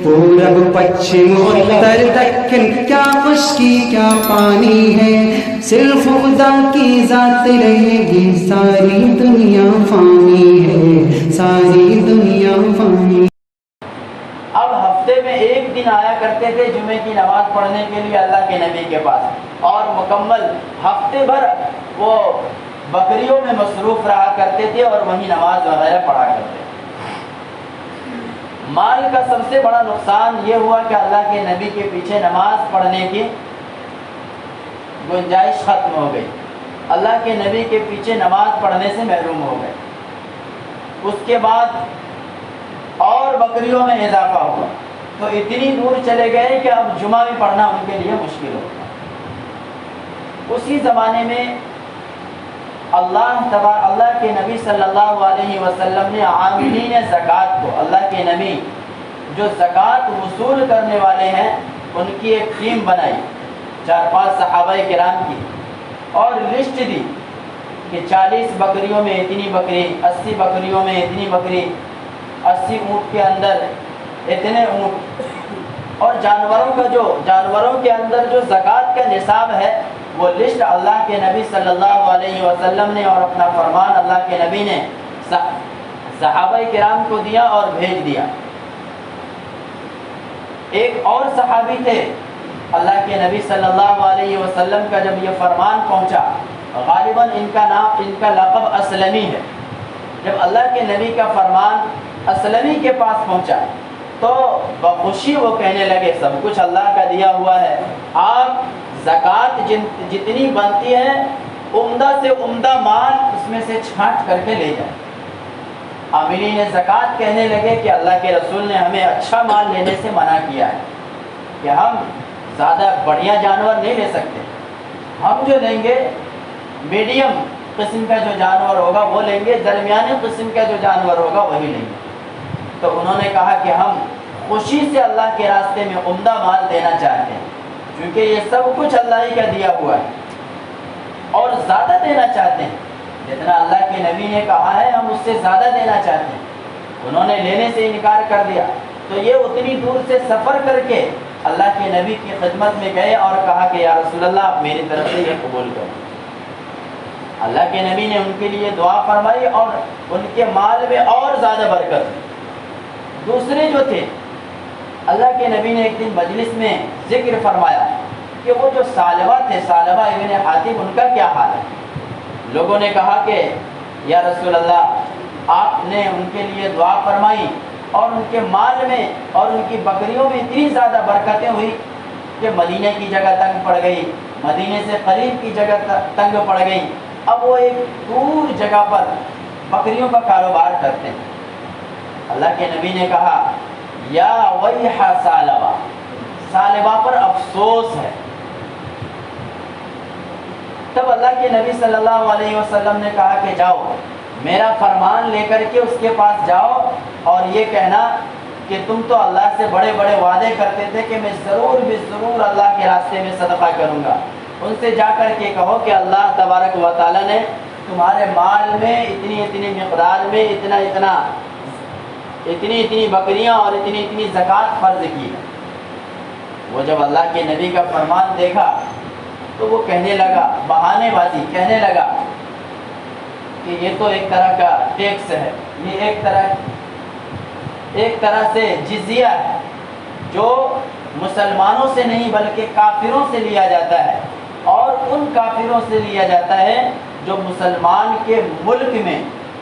پورب پچھم اتر دکن کیا خشکی کیا پانی ہے، صرف خدا کی ذات رہے گی، ساری دنیا فانی ہے، ساری دنیا فانی۔ اب ہفتے میں ایک دن آیا کرتے تھے جمعے کی نماز پڑھنے کے لیے اللہ کے نبی کے پاس، اور مکمل ہفتے بھر وہ بکریوں میں مصروف رہا کرتے تھے اور وہیں نماز وغیرہ پڑھا کرتے تھے۔ مال کا سب سے بڑا نقصان یہ ہوا کہ اللہ کے نبی کے پیچھے نماز پڑھنے کی گنجائش ختم ہو گئی، اللہ کے نبی کے پیچھے نماز پڑھنے سے محروم ہو گئے۔ اس کے بعد اور بکریوں میں اضافہ ہوا تو اتنی دور چلے گئے کہ اب جمعہ بھی پڑھنا ان کے لیے مشکل ہو گیا۔ اسی زمانے میں اللہ کے نبی صلی اللہ علیہ وسلم نے عاملین زکوٰۃ کو، اللہ کے نبی جو زکوٰۃ وصول کرنے والے ہیں ان کی ایک ٹیم بنائی 4-5 صحابہ کرام کی، اور لسٹ دی کہ 40 بکریوں میں اتنی بکری، 80 بکریوں میں اتنی بکری، 80 اونٹ کے اندر اتنے اونٹ، اور جانوروں کے اندر جو زکوٰۃ کا نصاب ہے وہ لسٹ اللہ کے نبی صلی اللہ علیہ وسلم نے اور اپنا فرمان اللہ کے نبی نے صحابہ کرام کو دیا اور بھیج دیا۔ ایک اور صحابی تھے، اللہ کے نبی صلی اللہ علیہ وسلم کا جب یہ فرمان پہنچا، غالباً ان کا لقب اسلمی ہے، جب اللہ کے نبی کا فرمان اسلمی کے پاس پہنچا تو بخوشی وہ کہنے لگے سب کچھ اللہ کا دیا ہوا ہے، آپ زکوٰۃ جتنی بنتی ہے عمدہ سے عمدہ مال اس میں سے چھانٹ کر کے لے جائیں۔ عاملین زکوٰۃ کہنے لگے کہ اللہ کے رسول نے ہمیں اچھا مال لینے سے منع کیا ہے کہ ہم زیادہ بڑھیا جانور نہیں لے سکتے، ہم جو لیں گے میڈیم قسم کا جو جانور ہوگا وہ لیں گے، درمیانی قسم کا جو جانور ہوگا وہی لیں گے۔ تو انہوں نے کہا کہ ہم خوشی سے اللہ کے راستے میں عمدہ مال دینا چاہتے ہیں، کیونکہ یہ سب کچھ اللہ ہی کا دیا ہوا ہے، اور زیادہ دینا چاہتے ہیں، جتنا اللہ کے نبی نے کہا ہے ہم اس سے زیادہ دینا چاہتے ہیں۔ انہوں نے لینے سے انکار کر دیا، تو یہ اتنی دور سے سفر کر کے اللہ کے نبی کی خدمت میں گئے اور کہا کہ یا رسول اللہ آپ میری طرف سے یہ قبول کرو۔ اللہ کے نبی نے ان کے لیے دعا فرمائی اور ان کے مال میں اور زیادہ برکت ہوئی۔ دوسرے جو تھے، اللہ کے نبی نے ایک دن مجلس میں ذکر فرمایا کہ وہ جو ثعلبہ تھے، ثعلبہ ابن حاتم، ان کا کیا حال ہے؟ لوگوں نے کہا کہ یا رسول اللہ آپ نے ان کے لیے دعا فرمائی اور ان کے مال میں اور ان کی بکریوں میں اتنی زیادہ برکتیں ہوئی کہ مدینہ کی جگہ تنگ پڑ گئی، مدینے سے قریب کی جگہ تنگ پڑ گئی، اب وہ ایک دور جگہ پر بکریوں کا کاروبار کرتے ہیں۔ اللہ کے نبی نے کہا یا ویح ثعلبہ، ثعلبہ پر افسوس ہے۔ تب اللہ کے نبی صلی اللہ علیہ وسلم نے کہا کہ جاؤ میرا فرمان لے کر کے اس کے پاس جاؤ اور یہ کہنا کہ تم تو اللہ سے بڑے بڑے وعدے کرتے تھے کہ میں ضرور بھی ضرور اللہ کے راستے میں صدقہ کروں گا۔ ان سے جا کر کے کہو کہ اللہ تبارک و تعالیٰ نے تمہارے مال میں اتنی مقدار میں اتنی بکریاں اور اتنی زکوٰۃ فرض کی ہے۔ وہ جب اللہ کے نبی کا فرمان دیکھا تو وہ کہنے لگا، بہانے بازی کہنے لگا کہ یہ تو ایک طرح کا ٹیکس ہے، یہ ایک طرح سے جزیہ ہے جو مسلمانوں سے نہیں بلکہ کافروں سے لیا جاتا ہے، اور ان کافروں سے لیا جاتا ہے جو مسلمان کے ملک میں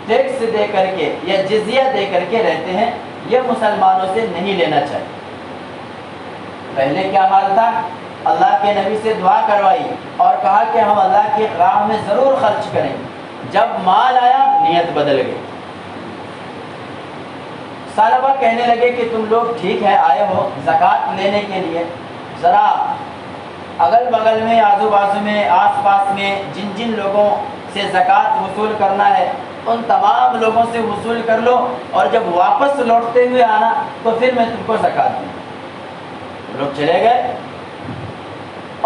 ٹیکس دے کر کے یا جزیہ دے کر کے رہتے ہیں، یہ مسلمانوں سے نہیں لینا چاہیے۔ پہلے کیا حال تھا؟ اللہ کے نبی سے دعا کروائی اور کہا کہ ہم اللہ کی راہ میں ضرور خرچ کریں، جب مال آیا نیت بدل گئی۔ ثعلبہ کہنے لگے کہ تم لوگ ٹھیک ہے آئے ہو زکوٰۃ لینے کے لیے، ذرا اگل بغل میں آزو بازو میں آس پاس میں جن جن لوگوں سے زکوٰۃ وصول کرنا ہے ان تمام لوگوں سے وصول کر لو، اور جب واپس لوٹتے ہوئے آنا تو پھر میں تم کو زکوٰۃ دوں۔ لوگ چلے گئے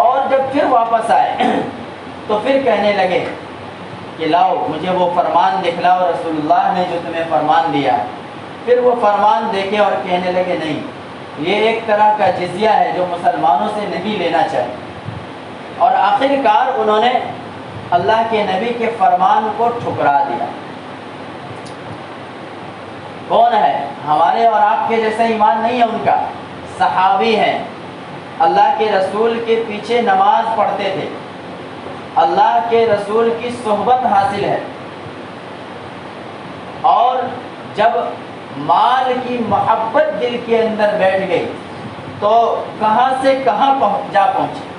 اور جب پھر واپس آئے تو پھر کہنے لگے کہ لاؤ مجھے وہ فرمان دکھلاؤ رسول اللہ نے جو تمہیں فرمان دیا۔ پھر وہ فرمان دیکھے اور کہنے لگے نہیں، یہ ایک طرح کا جزیہ ہے جو مسلمانوں سے نہیں لینا چاہیے۔ اور آخر کار انہوں نے اللہ کے نبی کے فرمان کو ٹھکرا دیا۔ کون ہے؟ ہمارے اور آپ کے جیسا ایمان نہیں ہے ان کا، صحابی ہیں، اللہ کے رسول کے پیچھے نماز پڑھتے تھے، اللہ کے رسول کی صحبت حاصل ہے، اور جب مال کی محبت دل کے اندر بیٹھ گئی تو کہاں سے کہاں جا پہنچے۔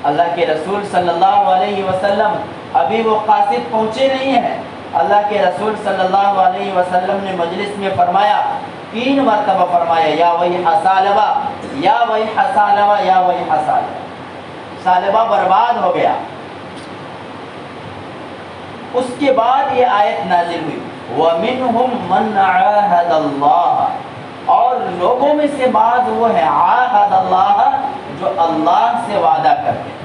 اللہ کے رسول صلی اللہ علیہ وسلم ابھی وہ قاصد پہنچے نہیں ہیں۔ اللہ کے رسول صلی اللہ علیہ وسلم نے مجلس میں فرمایا، 3 مرتبہ فرمایا، یا ویح ثعلبہ، یا ویح ثعلبہ، یا ویح ثعلبہ، ثعلبہ برباد ہو گیا۔ اس کے بعد یہ آیت نازل ہوئی، وَمِنْهُمْ مَنْ عَاهَدَ اللَّهَ، اور لوگوں میں سے بعض وہ ہیں عاہد اللہ جو اللہ سے وعدہ کرتے ہیں،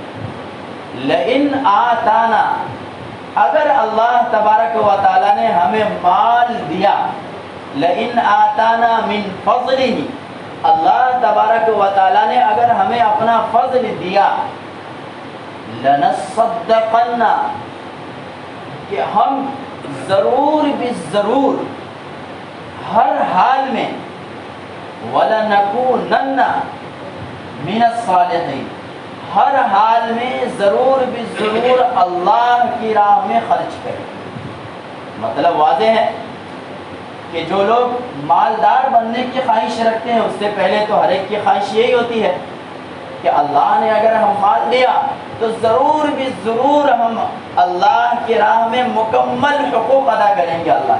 لَإِنْ آتَانَا، اگر اللہ تبارک و تعالیٰ نے ہمیں مال دیا، لَإِنْ آتَانَا مِنْ فَضْلِهِ، اللہ تبارک و تعالیٰ نے اگر ہمیں اپنا فضل دیا، لَنَصَّدَّقَنَّ، کہ ہم ضرور بالضرور ہر حال میں، وَلَنَكُونَنَّ مِنَ الصَّالِحِينَ، ہر حال میں ضرور بالضرور اللہ کی راہ میں خرچ کریں۔ مطلب واضح ہے کہ جو لوگ مالدار بننے کی خواہش رکھتے ہیں، اس سے پہلے تو ہر ایک کی خواہش یہی ہوتی ہے کہ اللہ نے اگر ہم مال دیا تو ضرور بالضرور ہم اللہ کی راہ میں مکمل حقوق ادا کریں گے اللہ۔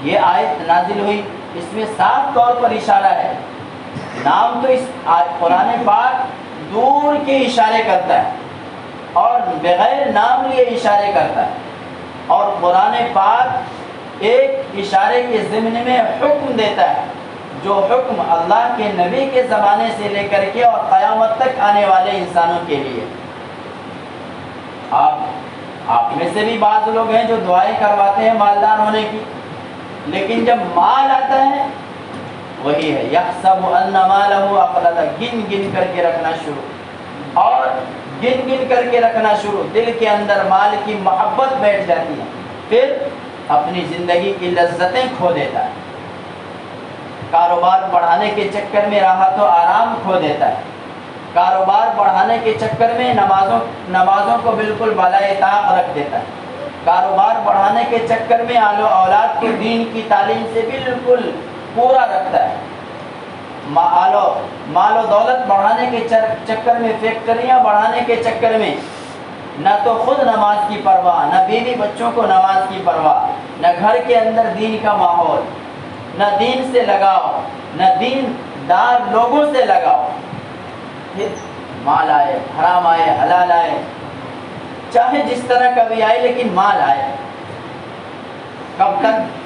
یہ آیت نازل ہوئی، اس میں صاف طور پر اشارہ ہے، نام تو اس قرآن پاک دور کے اشارے کرتا ہے اور بغیر نام لیے اشارے کرتا ہے، اور قرآن پاک ایک اشارے کے ضمن میں حکم دیتا ہے، جو حکم اللہ کے نبی کے زمانے سے لے کر کے اور قیامت تک آنے والے انسانوں کے لیے۔ آپ میں سے بھی بعض لوگ ہیں جو دعائیں کرواتے ہیں مالدار ہونے کی، لیکن جب مال آتا ہے وہی ہے یحسب ان مالہ اخلد، گن گن کر کے رکھنا شروع، اور گن گن کر کے رکھنا شروع، دل کے اندر مال کی محبت بیٹھ جاتی ہے، پھر اپنی زندگی کی لذتیں کھو دیتا ہے، کاروبار بڑھانے کے چکر میں راحت و آرام کھو دیتا ہے، کاروبار بڑھانے کے چکر میں نمازوں کو بالکل بالائے طاق رکھ دیتا ہے، کاروبار بڑھانے کے چکر میں آل و اولاد کو دین کی تعلیم سے بالکل پورا رکھتا ہے، مال و دولت بڑھانے کے چکر میں، فیکٹریاں بڑھانے کے چکر میں نہ تو خود نماز کی پرواہ، نہ بیوی بچوں کو نماز کی پرواہ، نہ گھر کے اندر دین کا ماحول، نہ دین سے لگاؤ، نہ دین دار لوگوں سے لگاؤ، پھر مال آئے، حرام آئے، حلال آئے، چاہے جس طرح کا بھی آئے لیکن مال آئے۔ کب تک؟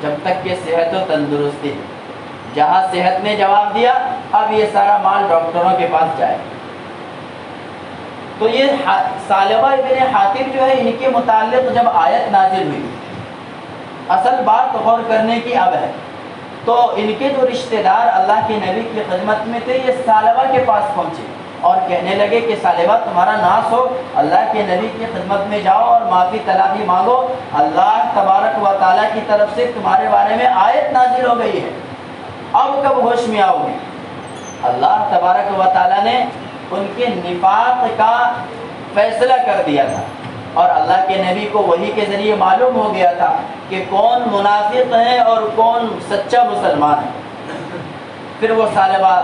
جب تک کہ صحت و تندرستی، جہاں صحت نے جواب دیا اب یہ سارا مال ڈاکٹروں کے پاس جائے۔ تو یہ ثعلبہ ابن حاتب جو ہے، ان کے متعلق جب آیت نازل ہوئی، اصل بات غور کرنے کی اب ہے، تو ان کے جو رشتہ دار اللہ کے نبی کی خدمت میں تھے، یہ ثعلبہ کے پاس پہنچے اور کہنے لگے کہ ثعلبہ تمہارا ناس ہو، اللہ کے نبی کی خدمت میں جاؤ اور معافی طلبی مانگو، اللہ تبارک و تعالیٰ کی طرف سے تمہارے بارے میں آیت نازل ہو گئی ہے، اب کب ہوش میں آؤ گے؟ اللہ تبارک و تعالیٰ نے ان کے نفاق کا فیصلہ کر دیا تھا، اور اللہ کے نبی کو وحی کے ذریعے معلوم ہو گیا تھا کہ کون منافق ہے اور کون سچا مسلمان ہے۔ پھر وہ ثعلبہ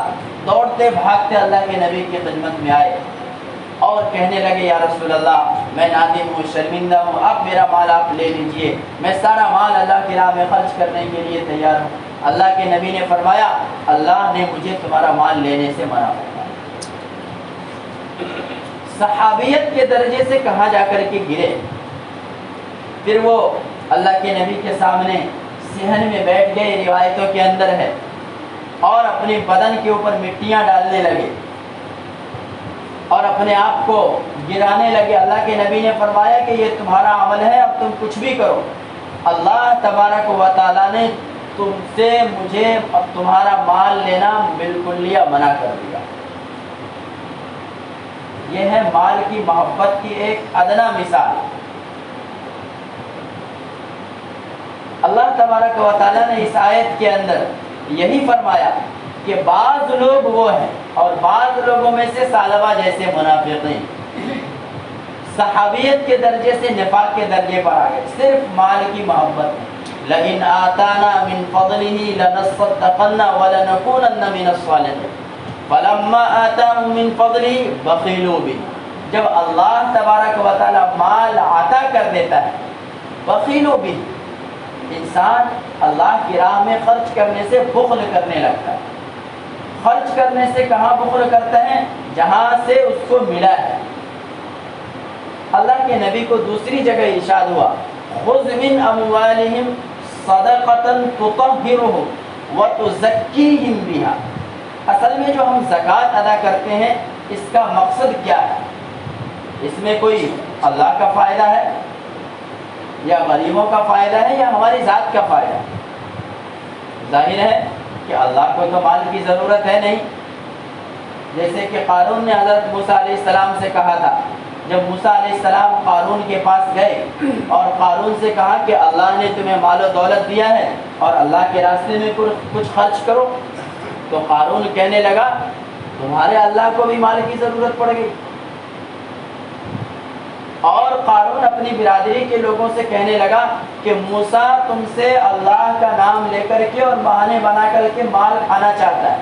دوڑتے بھاگتے اللہ کے نبی کی خدمت میں آئے اور کہنے لگے، یا رسول اللہ، میں نادم ہوں، شرمندہ ہوں، اب میرا مال آپ لے لیجئے، میں سارا مال اللہ کی راہ میں خرچ کرنے کے لیے تیار ہوں۔ اللہ کے نبی نے فرمایا، اللہ نے مجھے تمہارا مال لینے سے منع کیا۔ صحابیت کے درجے سے کہاں جا کر کے گرے۔ پھر وہ اللہ کے نبی کے سامنے صحن میں بیٹھ گئے، روایتوں کے اندر ہے، اور اپنے بدن کے اوپر مٹیاں ڈالنے لگے اور اپنے آپ کو گرانے لگے۔ اللہ کے نبی نے فرمایا کہ یہ تمہارا عمل ہے، اب تم کچھ بھی کرو، اللہ تبارک و تعالیٰ نے تم سے مجھے اب تمہارا مال لینا بالکلیہ منع کر دیا۔ یہ ہے مال کی محبت کی ایک ادنا مثال۔ اللہ تبارک و تعالیٰ نے اس آیت کے اندر یہی فرمایا کہ بعض لوگ وہ ہیں اور بعض لوگوں میں سے ثعلبہ جیسے منافقین صحابیت کے درجے سے نفاق کے درجے پر آ گئے، صرف مال کی محبت میں۔ لَإِنْ آتَانَا مِنْ فَضْلِهِ لَنَصَّدَّقَنَّ وَلَنَكُونَنَّ مِنَ الصَّالِحِينَ فَلَمَّا آتَاهُم مِّن فَضْلِهِ بَخِلُوا بِهِ، جب اللہ تبارک و تعالی مال عطا کر دیتا ہے بخیلوا بِهِ، انسان اللہ کی راہ میں خرچ کرنے سے بخل کرنے لگتا ہے۔ خرچ کرنے سے کہاں بخل کرتا ہے؟ جہاں سے اس کو ملا ہے۔ اللہ کے نبی کو دوسری جگہ ارشاد ہوا خذ من اموالہم صدقۃ تطہرہم وتزکیہم بہا۔ اصل میں جو ہم زکوٰۃ ادا کرتے ہیں اس کا مقصد کیا ہے؟ اس میں کوئی اللہ کا فائدہ ہے یا غریبوں کا فائدہ ہے یا ہماری ذات کا فائدہ ہے؟ ظاہر ہے کہ اللہ کو تو مال کی ضرورت ہے نہیں۔ جیسے کہ قارون نے حضرت موسیٰ علیہ السلام سے کہا تھا، جب موسیٰ علیہ السلام قارون کے پاس گئے اور قارون سے کہا کہ اللہ نے تمہیں مال و دولت دیا ہے اور اللہ کے راستے میں کچھ خرچ کرو، تو قارون کہنے لگا تمہارے اللہ کو بھی مال کی ضرورت پڑ گئی۔ اور قارون اپنی برادری کے لوگوں سے کہنے لگا کہ موسیٰ تم سے اللہ کا نام لے کر کے اور بہانے بنا کر کے مال کھانا چاہتا ہے۔